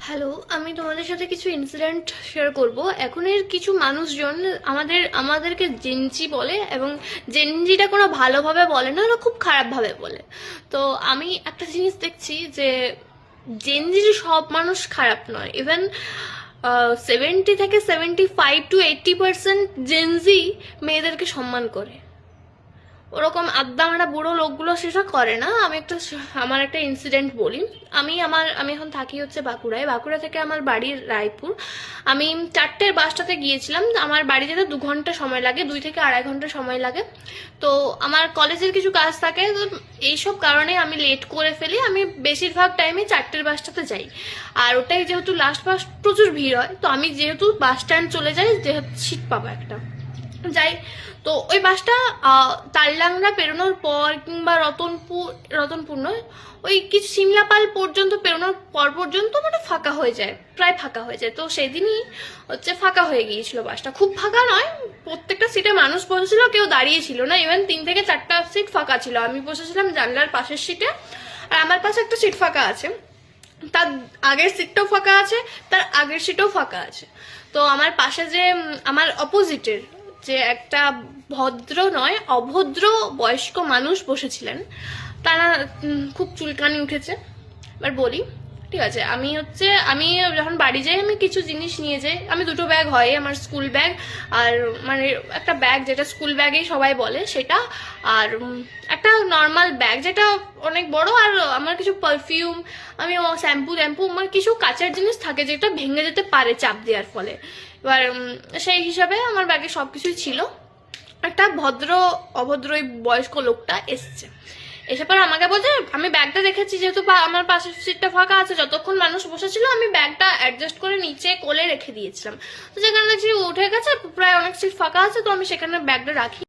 Hello, আমি তোমাদের সাথে কিছু ইনসিডেন্ট শেয়ার করব। এখনের কিছু মানুষজন আমাদেরকে জেনজি বলে, এবং জেনজিটা কোনো ভালোভাবে বলে না, ওরা খুব খারাপভাবে বলে। তো আমি একটা জিনিস দেখছি যে জেনজির সব মানুষ খারাপ নয়। ইভেন 70 থেকে 75 to 80% জেনজি মেয়েদেরকে সম্মান করে। ওরকম আড্ডা মারা বুড়ো লোকগুলো সেসব করে না। আমার একটা ইনসিডেন্ট বলি। আমি এখন থাকি হচ্ছে বাঁকুড়ায়। বাঁকুড়া থেকে আমার বাড়ি রায়পুর। আমি 4টের বাসটাতে গিয়েছিলাম। আমার বাড়ি যেতে 2 ঘন্টা সময় লাগে, 2 থেকে আড়াই ঘন্টা সময় লাগে। তো আমার কলেজের কিছু কাজ থাকে, তো এইসব কারণে আমি লেট করে ফেলি। আমি বেশিরভাগ টাইমে 4টের বাসটাতে যাই। আর ওটাই যেহেতু লাস্ট বাস, প্রচুর ভিড় হয়, তো আমি যেহেতু বাস স্ট্যান্ড চলে যাই, যেহেতু সিট পাবো একটা, যাই। তো ওই বাসটা তালডাংরা পেরোনোর পর, কিংবা রতনপুর নয়, ওই কিছু সিমলাপাল পর্যন্ত পেরোনোর পর পর্যন্ত মানে ফাঁকা হয়ে যায়, প্রায় ফাঁকা হয়ে যায়। তো সেদিনই হচ্ছে ফাঁকা হয়ে গিয়েছিল বাসটা। খুব ফাঁকা নয়, প্রত্যেকটা সিটে মানুষ বসেছিল, কেউ দাঁড়িয়ে ছিল না। ইভেন 3 থেকে 4টা সিট ফাঁকা ছিল। আমি বসেছিলাম জানলার পাশের সিটে, আর আমার পাশে একটা সিট ফাঁকা আছে, তার আগের সিটটাও ফাঁকা আছে, তার আগের সিটও ফাঁকা আছে। তো আমার পাশে যে আমার অপোজিটের যে একটা ভদ্র নয়, অভদ্র বয়স্ক মানুষ বসেছিলেন, তারা খুব চুলকানি উঠেছে। এবার বলি, ঠিক আছে, আমি যখন বাড়ি যাই, আমি কিছু জিনিস নিয়ে যাই। আমি দুটো ব্যাগ হয়, আমার স্কুল ব্যাগ, আর মানে একটা ব্যাগ যেটা স্কুল ব্যাগেই সবাই বলে সেটা, আর একটা নর্মাল ব্যাগ যেটা অনেক বড়। আর আমার কিছু পারফিউম, আমি শ্যাম্পু আমার কিছু কাঁচের জিনিস থাকে যেটা ভেঙে যেতে পারে চাপ দেওয়ার ফলে। এবার সেই হিসাবে আমার ব্যাগে সবকিছুই ছিল। একটা অভদ্র ওই বয়স্ক লোকটা এসছে, এসে পর আমাকে বলছে, আমি ব্যাগটা দেখেছি যেহেতু আমার পাশের সিটটা ফাঁকা আছে, যতক্ষণ মানুষ বসেছিল আমি ব্যাগটা অ্যাডজাস্ট করে নিচে কোলে রেখে দিয়েছিলাম। তো যেখানে দেখছি উঠে গেছে, প্রায় অনেক সিট ফাঁকা আছে, তো আমি সেখানে ব্যাগটা রাখি।